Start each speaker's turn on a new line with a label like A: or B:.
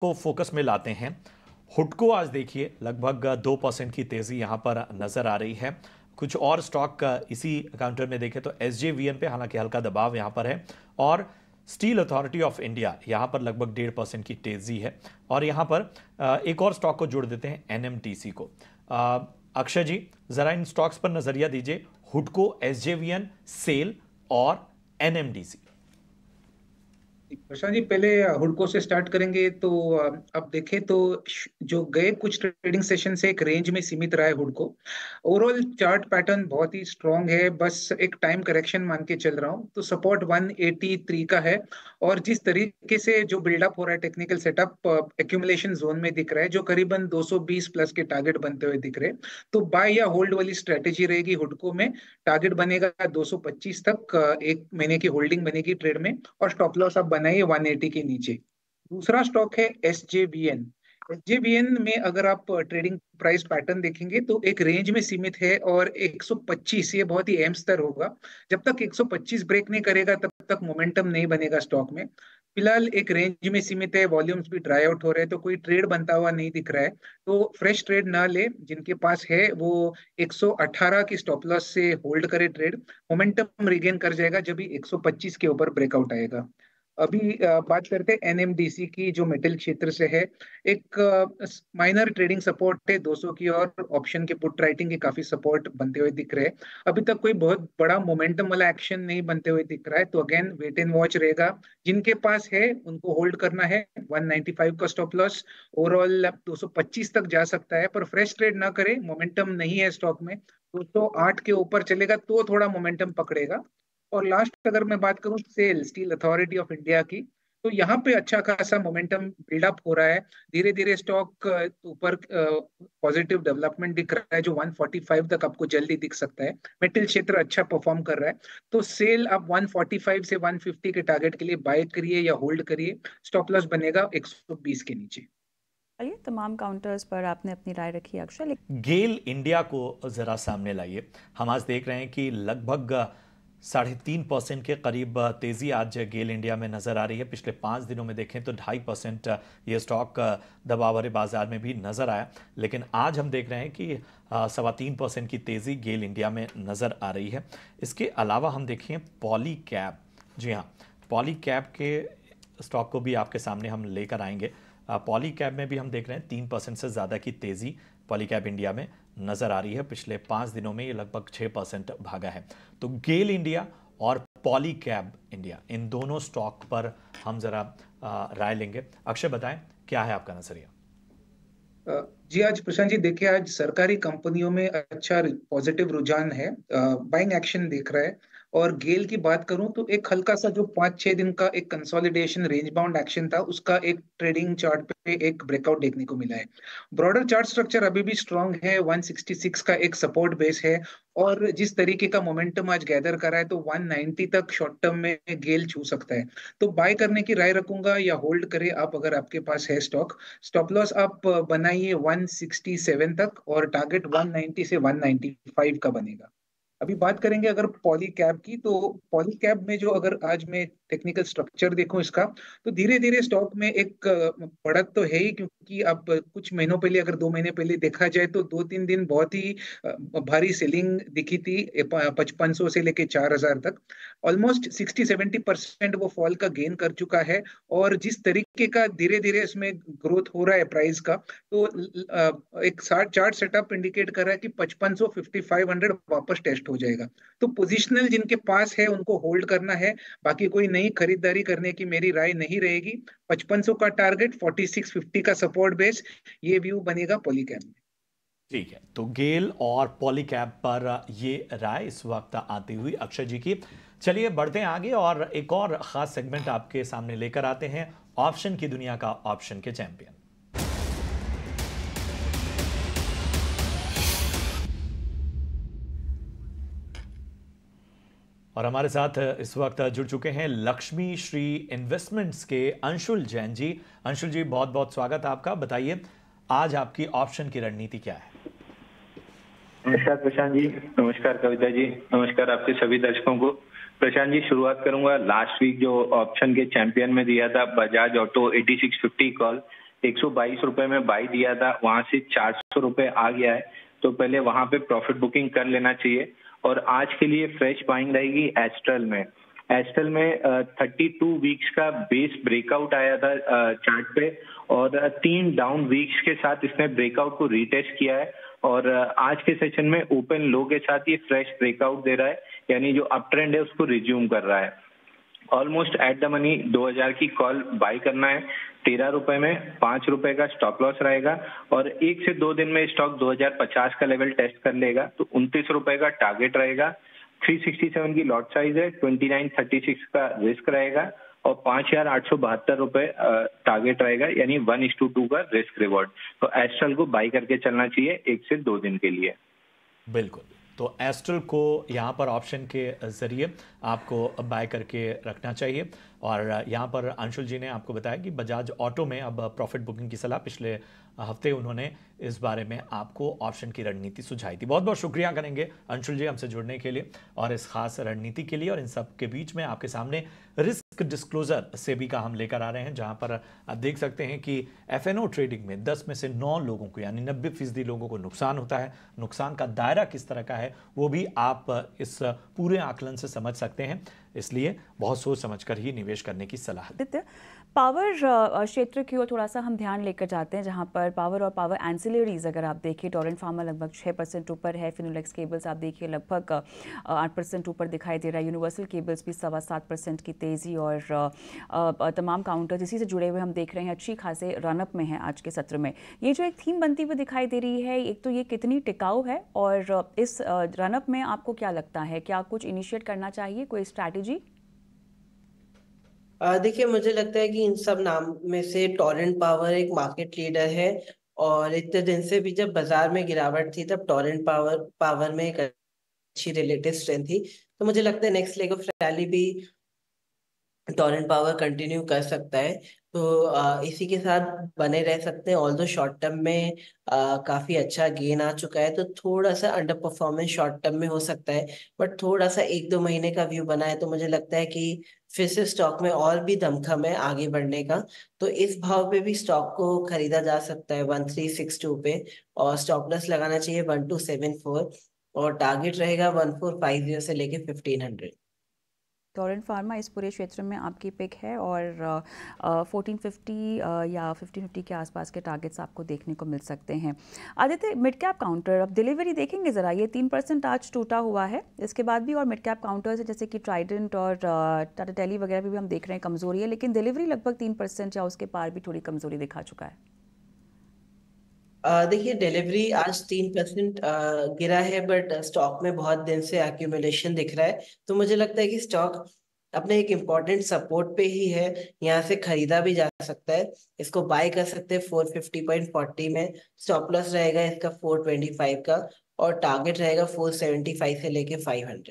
A: को फोकस में लाते हैं। हुडको आज देखिए लगभग 2% की तेजी यहां पर नजर आ रही है। कुछ और स्टॉक इसी काउंटर में देखें तो एसजेवीएन पे हालांकि हल्का दबाव यहां पर है, और स्टील अथॉरिटी ऑफ इंडिया यहां पर लगभग 1.5% की तेजी है। और यहां पर एक और स्टॉक को जोड़ देते हैं, एनएमटीसी को। अक्षय जी, जरा इन स्टॉक्स पर नजरिया दीजिए, हुडको, एसजेवीएन, सेल और एनएमडीसी।
B: प्रशांत जी, पहले हुडको से स्टार्ट करेंगे तो अब देखें तो जो गए कुछ ट्रेडिंग सेशन से एक रेंज में सीमित रहा है हुडको। ओवरऑल चार्ट पैटर्न बहुत ही स्ट्रांग है, बस एक टाइम करेक्शन मान के चल रहा हूँ। तो सपोर्ट 183 का है, और जिस तरीके से जो बिल्डअप हो रहा है टेक्निकल सेटअप एक्यूमुलेशन जोन में दिख रहा है, जो करीबन 220 प्लस के टारगेट बनते हुए दिख रहे हैं, तो बाय या होल्ड वाली स्ट्रेटेजी रहेगी हुडको में। टारगेट बनेगा 225 तक, एक महीने की होल्डिंग बनेगी ट्रेड में, और स्टॉप लॉस आप बनाइए 180 के नीचे। दूसरा स्टॉक है एसजेवीएन। एसजेवीएन में अगर आप ट्रेडिंग प्राइस पैटर्न देखेंगे तो एक रेंज में सीमित है, और 125 ये बहुत ही अहम स्तर होगा। जब तक 125 ब्रेक नहीं करेगा तब तक मोमेंटम नहीं बनेगा स्टॉक में। फिलहाल एक रेंज में सीमित है, वॉल्यूम्स भी ड्राई आउट हो रहे हैं, तो कोई ट्रेड बनता हुआ नहीं दिख रहा है। तो फ्रेश ट्रेड ना ले, जिनके पास है वो 118 की स्टॉप लॉस से होल्ड करे ट्रेड। मोमेंटम रिगेन कर जाएगा जब भी 125 के ऊपर ब्रेकआउट आएगा। अभी बात करते हैं एनएमडीसी की, जो मेटल क्षेत्र से है। एक माइनर ट्रेडिंग सपोर्ट है 200 की, और ऑप्शन के पुट राइटिंग के काफी सपोर्ट बनते हुए दिख रहे हैं। अभी तक कोई बहुत बड़ा मोमेंटम वाला एक्शन नहीं बनते हुए दिख रहा है, तो अगेन वेट एंड वॉच रहेगा। जिनके पास है उनको होल्ड करना है। 195 का स्टॉप लॉस, ओवरऑल 225 तक जा सकता है, पर फ्रेश ट्रेड ना करे, मोमेंटम नहीं है स्टॉक में। 208 के ऊपर चलेगा तो थोड़ा मोमेंटम पकड़ेगा। और लास्ट अगर मैं बात करूं SAIL, Steel Authority of India की, तो यहाँ पे अच्छा खासा मोमेंटम बिल्डअप हो रहा है। धीरे धीरे स्टॉक ऊपर पॉजिटिव डेवलपमेंट दिख रहा है, जो 145 तक आपको जल्दी दिख सकता है। मेटल क्षेत्र अच्छा परफॉर्म कर रहा है, तो सेल आप 145 से 150 के टारगेट के लिए बाय करिए या होल्ड करिए। स्टॉप लॉस बनेगा 120 के नीचे।
C: चलिए, तमाम काउंटर्स पर आपने अपनी राय रखी अक्षय।
A: गेल इंडिया को जरा सामने लाइए। हम आज देख रहे हैं कि लगभग 3.5% के करीब तेजी आज गेल इंडिया में नजर आ रही है। पिछले 5 दिनों में देखें तो 2.5% ये स्टॉक दबाव वाले बाजार में भी नजर आया, लेकिन आज हम देख रहे हैं कि 3.25% की तेजी गेल इंडिया में नजर आ रही है। इसके अलावा हम देखें पॉली कैब, जी हाँ, पॉली कैब के स्टॉक को भी आपके सामने हम लेकर आएंगे। पॉली कैब में भी हम देख रहे हैं 3% से ज़्यादा की तेज़ी पॉली कैब इंडिया में नज़र आ रही है। पिछले 5 दिनों में ये लगभग 6% भागा है। तो गेल इंडिया और पॉली कैब इंडिया, इन दोनों स्टॉक पर हम ज़रा राय लेंगे। अक्षय, बताएं क्या है आपका नजरिया।
B: जी, आज प्रशांत जी देखिए, आज सरकारी कंपनियों में अच्छा पॉजिटिव रुझान है, बाइंग एक्शन दिख रहा है। और गेल की बात करूं तो एक हल्का सा जो 5-6 दिन का एक कंसोलिडेशन रेंज बाउंड एक्शन था, उसका एक ट्रेडिंग चार्ट पे एक ब्रेकआउट देखने को मिला है। ब्रॉडर चार्ट स्ट्रक्चर अभी भी स्ट्रांग है, 166 का एक सपोर्ट बेस है। और जिस तरीके का मोमेंटम आज गैदर कर रहा है, तो 190 तक शॉर्ट टर्म में गेल छू सकता है। तो बाय करने की राय रखूंगा, या होल्ड करें आप अगर आपके पास है स्टॉक। स्टॉप लॉस आप बनाइए 167 तक, और टारगेट 190 से 195 का बनेगा। अभी बात करेंगे अगर पॉली कैब की, तो पॉली कैब में जो अगर आज मैं टेक्निकल स्ट्रक्चर देखूं इसका, तो धीरे धीरे स्टॉक में एक बढ़त तो है ही, क्योंकि अब कुछ महीनों पहले, अगर 2 महीने पहले देखा जाए, तो 2-3 दिन बहुत ही भारी सेलिंग दिखी थी 5500 से लेके 4000 तक। ऑलमोस्ट 60-70% वो फॉल का गेन कर चुका है। और जिस तरीके का धीरे धीरे इसमें ग्रोथ हो रहा है प्राइस का, तो एक चार्ट सेटअप इंडिकेट कर रहा है कि 5500 5500 वापस टेस्ट हो जाएगा। तो पोजिशनल जिनके पास है उनको होल्ड करना है, बाकी कोई नई खरीदारी करने की मेरी राय नहीं रहेगी। 5500 का टारगेट, 4650 का सपोर्ट बेस, ये व्यू बनेगा पॉलीकैब में।
A: ठीक है, तो गेल और पॉली कैब पर ये राय इस वक्त आती हुई अक्षय जी की। चलिए बढ़ते हैं आगे और एक और खास सेगमेंट आपके सामने लेकर आते हैं, ऑप्शन की दुनिया का ऑप्शन के चैंपियन। और हमारे साथ इस वक्त जुड़ चुके हैं लक्ष्मी श्री इन्वेस्टमेंट्स के अंशुल जैन जी। अंशुल जी, बहुत बहुत स्वागत आपका। बताइए आज आपकी ऑप्शन की रणनीति क्या है।
D: नमस्कार प्रशांत जी, नमस्कार कविता जी, नमस्कार आपके सभी दर्शकों को। प्रशांत जी, शुरुआत करूंगा लास्ट वीक जो ऑप्शन के चैंपियन में दिया था बजाज ऑटो 8650 कॉल, 122 रुपए में बाई दिया था, वहां से 400 रुपए आ गया है, तो पहले वहां पे प्रॉफिट बुकिंग कर लेना चाहिए। और आज के लिए फ्रेश बाइंग रहेगी एस्ट्रल में। एस्ट्रल में 32 वीक्स का बेस ब्रेकआउट आया था चार्ट पे, और 3 डाउन वीक्स के साथ इसने ब्रेकआउट को रीटेस्ट किया है, और आज के सेशन में ओपन लो के साथ ये फ्रेश ब्रेकआउट दे रहा है, यानी जो अप ट्रेंड है उसको रिज्यूम कर रहा है। ऑलमोस्ट एट द मनी 2000 की कॉल बाई करना है 13 रुपए में, 5 रुपए का स्टॉप लॉस रहेगा, और 1 से 2 दिन में स्टॉक 2050 का लेवल टेस्ट कर लेगा, तो 29 रुपए का टारगेट रहेगा। 367 की लॉट साइज है, 2936 का रिस्क रहेगा, और 5872 रुपए टारगेट रहेगा, यानी 1:2 का रिस्क रिवॉर्ड। तो एस्ट्रल को बाई करके चलना चाहिए 1 से 2 दिन के लिए।
A: बिल्कुल, तो एस्ट्रल को यहाँ पर ऑप्शन के ज़रिए आपको बाय करके रखना चाहिए। और यहाँ पर अंशुल जी ने आपको बताया कि बजाज ऑटो में अब प्रॉफिट बुकिंग की सलाह, पिछले हफ्ते उन्होंने इस बारे में आपको ऑप्शन की रणनीति सुझाई थी। बहुत बहुत शुक्रिया करेंगे अंशुल जी हमसे जुड़ने के लिए और इस खास रणनीति के लिए। और इन सब के बीच में आपके सामने रिस्क डिस्क्लोजर सेबी का हम लेकर आ रहे हैं, जहां पर आप देख सकते हैं कि एफएनओ ट्रेडिंग में 10 में से 9 लोगों को, यानी 90% लोगों को नुकसान होता है। नुकसान का दायरा किस तरह का है वो भी आप इस पूरे आकलन से समझ सकते हैं, इसलिए बहुत सोच समझकर ही निवेश करने की सलाह।
C: पावर क्षेत्र की ओर थोड़ा सा हम ध्यान लेकर जाते हैं, जहां पर पावर और पावर एंसिलरीज अगर आप देखिए, टोरेंट फार्मा लगभग 6% ऊपर है, फिनोलेक्स केबल्स आप देखिए लगभग 8% ऊपर दिखाई दे रहा है, यूनिवर्सल केबल्स भी 7.25% की तेज़ी, और तमाम काउंटर्स इसी से जुड़े हुए हम देख रहे हैं अच्छी खासे रनअप में है आज के सत्र में। ये जो एक थीम बनती हुई दिखाई दे रही है, एक तो ये कितनी टिकाऊ है, और इस रनअप में आपको क्या लगता है, क्या कुछ इनिशिएट करना चाहिए, कोई स्ट्रैटेजी?
E: देखिए, मुझे लगता है कि इन सब नाम में से टोरेंट पावर एक मार्केट लीडर है, और इतने दिन से भी जब बाजार में गिरावट थी तब टोरेंट पावर में एक अच्छी रिलेटिव स्ट्रेंथ थी। तो मुझे लगता है नेक्स्ट लेग ऑफ रैली भी टोरेंट पावर कंटिन्यू कर सकता है। तो इसी के साथ बने रह सकते हैं। ऑल्दो शॉर्ट टर्म में काफी अच्छा गेन आ चुका है, तो थोड़ा सा अंडर परफॉर्मेंस शॉर्ट टर्म में हो सकता है, बट थोड़ा सा 1-2 महीने का व्यू बना है तो मुझे लगता है कि फिर से स्टॉक में और भी दमखम है आगे बढ़ने का। तो इस भाव पे भी स्टॉक को खरीदा जा सकता है 1362 पे, और स्टॉप लॉस लगाना चाहिए 1274, और टारगेट रहेगा 1450 से लेके 1500।
C: टोरेंट फार्मा इस पूरे क्षेत्र में आपकी पिक है, और 1450 या 1550 के आसपास के टारगेट्स आपको देखने को मिल सकते हैं। आदित्य, मिड कैप काउंटर अब डिलीवरी देखेंगे ज़रा, ये 3% आज टूटा हुआ है, इसके बाद भी और मिड कैप काउंटर्स है जैसे कि ट्राइडेंट और टाटा टेली वगैरह भी हम देख रहे हैं कमजोरी है, लेकिन डिलीवरी लगभग 3% या उसके पार भी थोड़ी कमजोरी दिखा चुका है।
E: देखिए, डिलीवरी आज 3% गिरा है, बट स्टॉक में बहुत दिन से एक्यूमुलेशन दिख रहा है, तो मुझे लगता है कि स्टॉक अपने एक इम्पॉर्टेंट सपोर्ट पे ही है, यहाँ से खरीदा भी जा सकता है। इसको बाय कर सकते हैं 450.40 में, स्टॉप लॉस रहेगा इसका 425 का, और टारगेट रहेगा 475 से लेके 500।